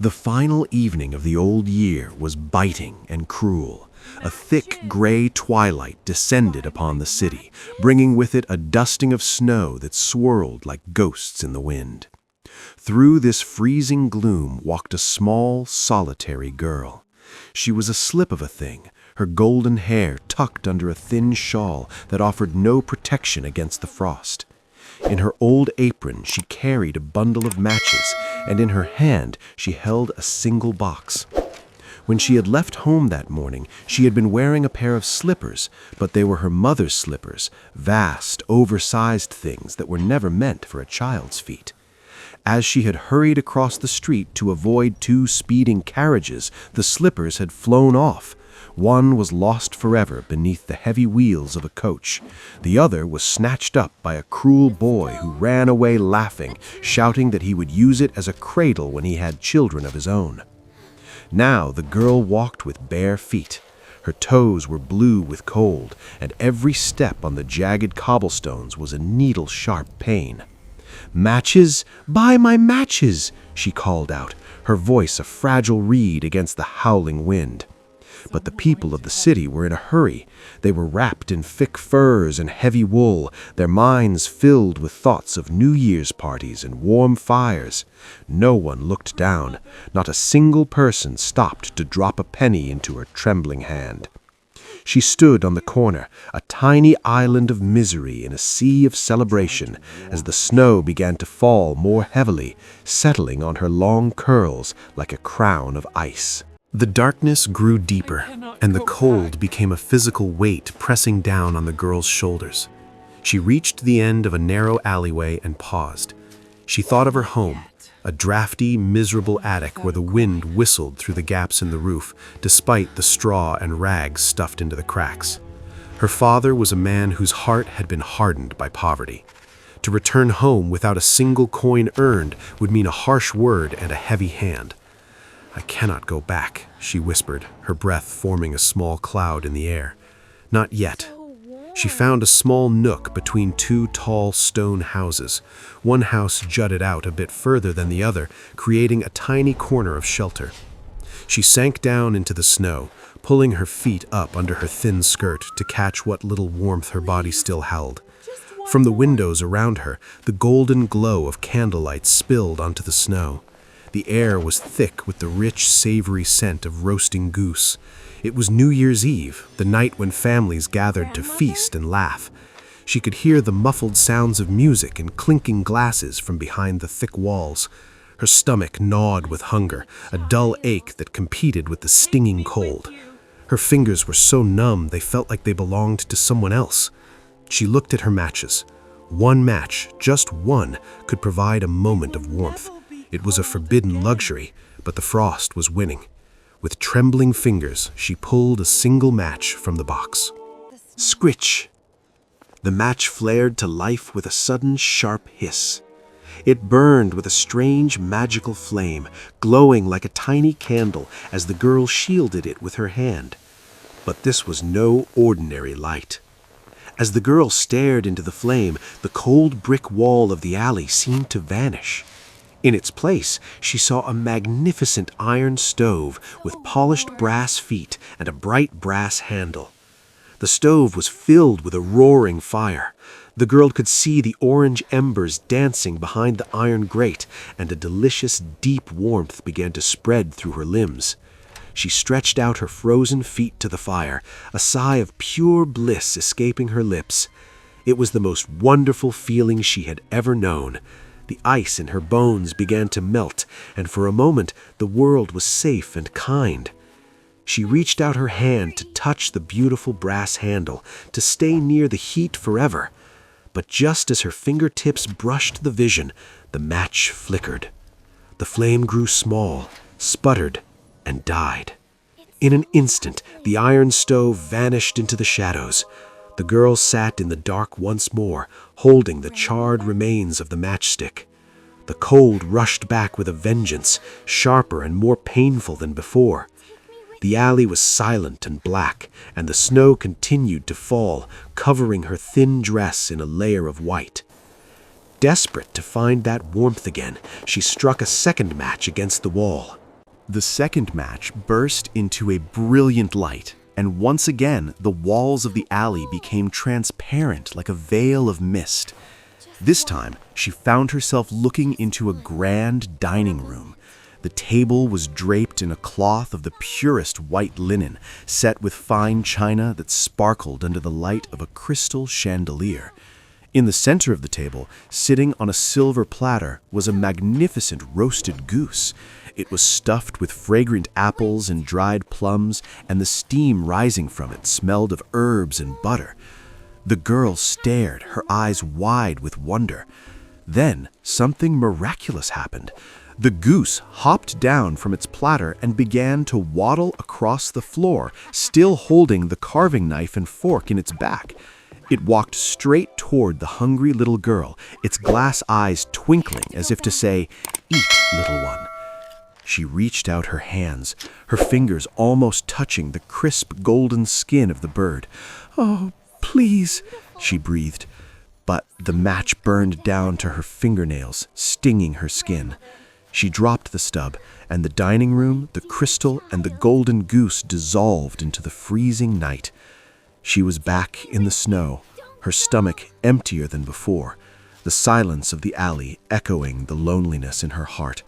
The final evening of the old year was biting and cruel. A thick gray twilight descended upon the city, bringing with it a dusting of snow that swirled like ghosts in the wind. Through this freezing gloom walked a small, solitary girl. She was a slip of a thing, her golden hair tucked under a thin shawl that offered no protection against the frost. In her old apron she carried a bundle of matches, and in her hand she held a single box. When she had left home that morning, she had been wearing a pair of slippers, but they were her mother's slippers, vast, oversized things that were never meant for a child's feet. As she had hurried across the street to avoid two speeding carriages, the slippers had flown off. One was lost forever beneath the heavy wheels of a coach. The other was snatched up by a cruel boy who ran away laughing, shouting that he would use it as a cradle when he had children of his own. Now the girl walked with bare feet. Her toes were blue with cold, and every step on the jagged cobblestones was a needle-sharp pain. "Matches? Buy my matches!" she called out, her voice a fragile reed against the howling wind. But the people of the city were in a hurry. They were wrapped in thick furs and heavy wool, their minds filled with thoughts of New Year's parties and warm fires. No one looked down. Not a single person stopped to drop a penny into her trembling hand. She stood on the corner, a tiny island of misery in a sea of celebration, as the snow began to fall more heavily, settling on her long curls like a crown of ice. The darkness grew deeper, and the cold became a physical weight pressing down on the girl's shoulders. She reached the end of a narrow alleyway and paused. She thought of her home, a drafty, miserable attic where the wind whistled through the gaps in the roof, despite the straw and rags stuffed into the cracks. Her father was a man whose heart had been hardened by poverty. To return home without a single coin earned would mean a harsh word and a heavy hand. "I cannot go back," she whispered, her breath forming a small cloud in the air. Not yet. She found a small nook between two tall stone houses. One house jutted out a bit further than the other, creating a tiny corner of shelter. She sank down into the snow, pulling her feet up under her thin skirt to catch what little warmth her body still held. From the windows around her, the golden glow of candlelight spilled onto the snow. The air was thick with the rich, savory scent of roasting goose. It was New Year's Eve, the night when families gathered to feast and laugh. She could hear the muffled sounds of music and clinking glasses from behind the thick walls. Her stomach gnawed with hunger, a dull ache that competed with the stinging cold. Her fingers were so numb they felt like they belonged to someone else. She looked at her matches. One match, just one, could provide a moment of warmth. It was a forbidden luxury, but the frost was winning. With trembling fingers, she pulled a single match from the box. Scritch! The match flared to life with a sudden sharp hiss. It burned with a strange magical flame, glowing like a tiny candle as the girl shielded it with her hand. But this was no ordinary light. As the girl stared into the flame, the cold brick wall of the alley seemed to vanish. In its place, she saw a magnificent iron stove with polished brass feet and a bright brass handle. The stove was filled with a roaring fire. The girl could see the orange embers dancing behind the iron grate, and a delicious, deep warmth began to spread through her limbs. She stretched out her frozen feet to the fire, a sigh of pure bliss escaping her lips. It was the most wonderful feeling she had ever known. The ice in her bones began to melt, and for a moment the world was safe and kind. She reached out her hand to touch the beautiful brass handle, to stay near the heat forever. But just as her fingertips brushed the vision, the match flickered. The flame grew small, sputtered, and died. In an instant, the iron stove vanished into the shadows. The girl sat in the dark once more, holding the charred remains of the matchstick. The cold rushed back with a vengeance, sharper and more painful than before. The alley was silent and black, and the snow continued to fall, covering her thin dress in a layer of white. Desperate to find that warmth again, she struck a second match against the wall. The second match burst into a brilliant light, and once again the walls of the alley became transparent like a veil of mist. This time, she found herself looking into a grand dining room. The table was draped in a cloth of the purest white linen, set with fine china that sparkled under the light of a crystal chandelier. In the center of the table, sitting on a silver platter, was a magnificent roasted goose. It was stuffed with fragrant apples and dried plums, and the steam rising from it smelled of herbs and butter. The girl stared, her eyes wide with wonder. Then something miraculous happened. The goose hopped down from its platter and began to waddle across the floor, still holding the carving knife and fork in its back. It walked straight toward the hungry little girl, its glass eyes twinkling as if to say, "Eat, little one." She reached out her hands, her fingers almost touching the crisp golden skin of the bird. "Oh, please," she breathed. But the match burned down to her fingernails, stinging her skin. She dropped the stub, and the dining room, the crystal, and the golden goose dissolved into the freezing night. She was back in the snow, her stomach emptier than before, the silence of the alley echoing the loneliness in her heart.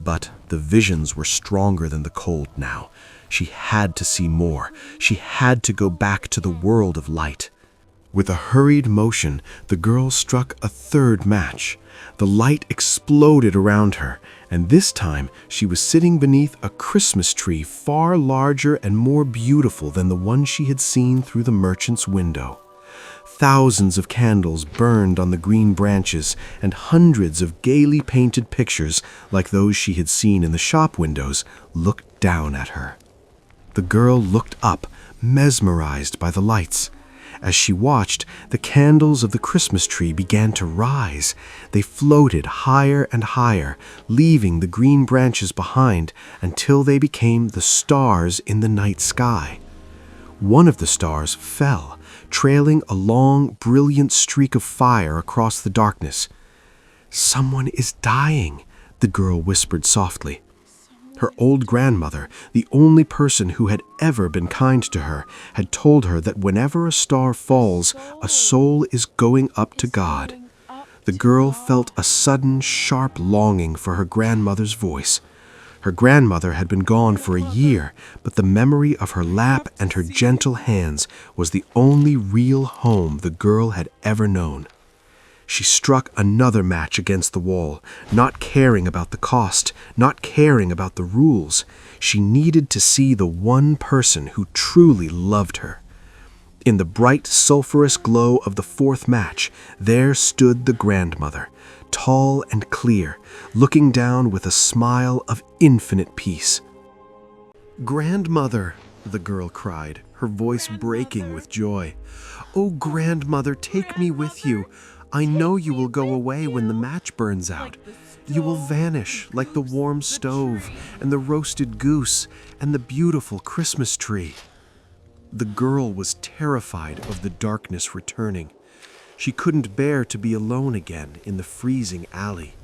But the visions were stronger than the cold now. She had to see more. She had to go back to the world of light. With a hurried motion, the girl struck a third match. The light exploded around her, and this time she was sitting beneath a Christmas tree far larger and more beautiful than the one she had seen through the merchant's window. Thousands of candles burned on the green branches, and hundreds of gaily painted pictures, like those she had seen in the shop windows, looked down at her. The girl looked up, mesmerized by the lights. As she watched, the candles of the Christmas tree began to rise. They floated higher and higher, leaving the green branches behind until they became the stars in the night sky. One of the stars fell, trailing a long, brilliant streak of fire across the darkness. "Someone is dying," the girl whispered softly. Her old grandmother, the only person who had ever been kind to her, had told her that whenever a star falls, a soul is going up to God. The girl felt a sudden, sharp longing for her grandmother's voice. Her grandmother had been gone for a year, but the memory of her lap and her gentle hands was the only real home the girl had ever known. She struck another match against the wall, not caring about the cost, not caring about the rules. She needed to see the one person who truly loved her. In the bright, sulphurous glow of the fourth match, there stood the grandmother, tall and clear, looking down with a smile of infinite peace. "Grandmother," the girl cried, her voice breaking with joy. "Oh, grandmother, take me with you. I know you will go away when the match burns out. You will vanish like the warm stove and the roasted goose and the beautiful Christmas tree." The girl was terrified of the darkness returning. She couldn't bear to be alone again in the freezing alley.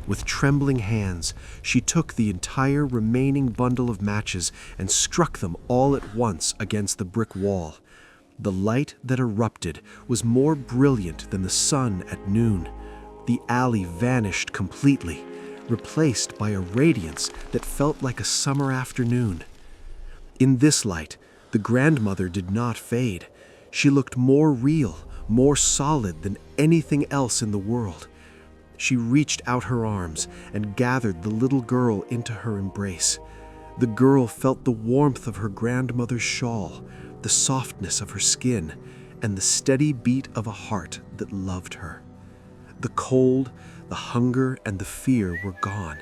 With trembling hands, she took the entire remaining bundle of matches and struck them all at once against the brick wall. The light that erupted was more brilliant than the sun at noon. The alley vanished completely, replaced by a radiance that felt like a summer afternoon. In this light, the grandmother did not fade. She looked more real, more solid than anything else in the world. She reached out her arms and gathered the little girl into her embrace. The girl felt the warmth of her grandmother's shawl, the softness of her skin, and the steady beat of a heart that loved her. The cold, the hunger, and the fear were gone.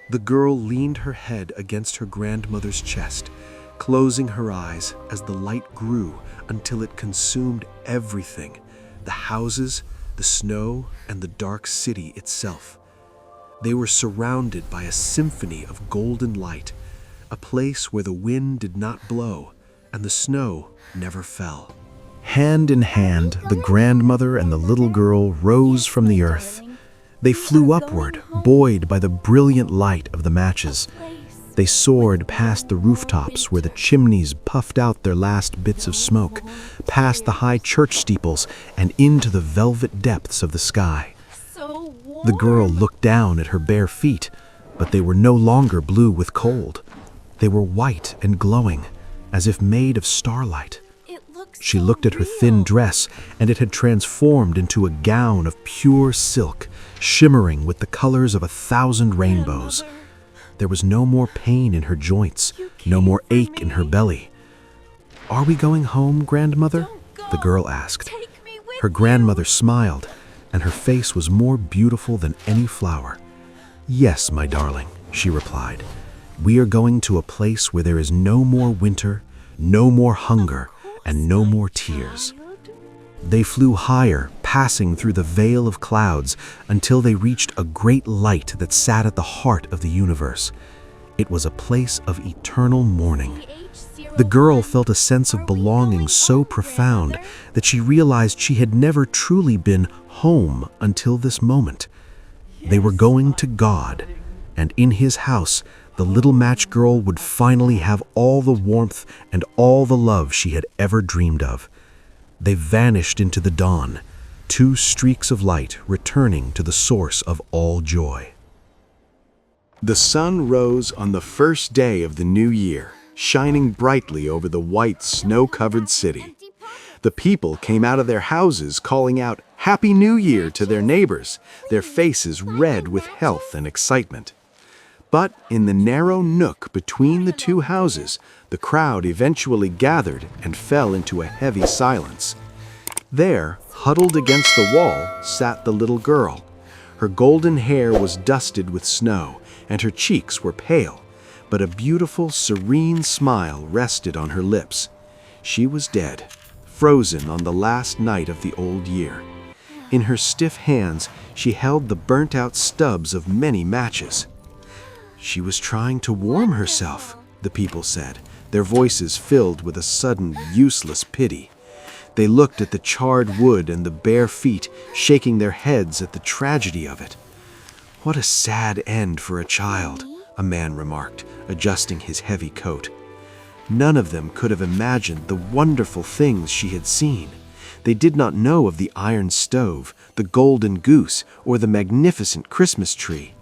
The girl leaned her head against her grandmother's chest, closing her eyes as the light grew until it consumed everything, the houses, the snow, and the dark city itself. They were surrounded by a symphony of golden light, a place where the wind did not blow and the snow never fell. Hand in hand, the grandmother and the little girl rose from the earth. They flew upward, buoyed by the brilliant light of the matches. They soared past the rooftops where the chimneys puffed out their last bits of smoke, past the high church steeples and into the velvet depths of the sky. So warm. The girl looked down at her bare feet, but they were no longer blue with cold. They were white and glowing, as if made of starlight. It looks She so looked at her thin real. dress, and it had transformed into a gown of pure silk, shimmering with the colors of 1,000 rainbows. Grandmother, There was no more pain in her joints, You no came more for ache in her me. belly. "Are we going home, grandmother?" Don't the go. girl asked. Take me with Her grandmother smiled, and her face was more beautiful than any flower. "Yes, my darling," she replied. "We are going to a place where there is no more winter, no more hunger, and no more tears." you. They flew higher, passing through the veil of clouds until they reached a great light that sat at the heart of the universe. It was a place of eternal morning. The girl felt a sense of belonging so profound that she realized she had never truly been home until this moment. They were going to God, and in His house, the little match girl would finally have all the warmth and all the love she had ever dreamed of. They vanished into the dawn, 2 streaks of light returning to the source of all joy. The sun rose on the first day of the new year, shining brightly over the white, snow-covered city. The people came out of their houses calling out "Happy New Year" to their neighbors, their faces red with health and excitement. But in the narrow nook between the 2 houses, the crowd eventually gathered and fell into a heavy silence. There, huddled against the wall, sat the little girl. Her golden hair was dusted with snow, and her cheeks were pale, but a beautiful, serene smile rested on her lips. She was dead, frozen on the last night of the old year. In her stiff hands, she held the burnt-out stubs of many matches. She was trying to warm herself, the people said, their voices filled with a sudden, useless pity. They looked at the charred wood and the bare feet, shaking their heads at the tragedy of it. "What a sad end for a child," a man remarked, adjusting his heavy coat. None of them could have imagined the wonderful things she had seen. They did not know of the iron stove, the golden goose, or the magnificent Christmas tree.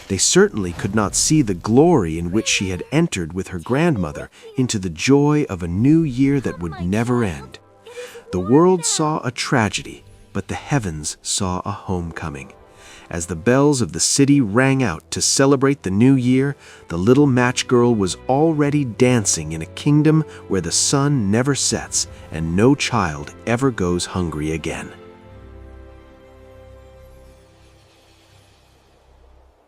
They certainly could not see the glory in which she had entered with her grandmother into the joy of a new year that would never end. The world saw a tragedy, but the heavens saw a homecoming. As the bells of the city rang out to celebrate the new year, the little match girl was already dancing in a kingdom where the sun never sets and no child ever goes hungry again.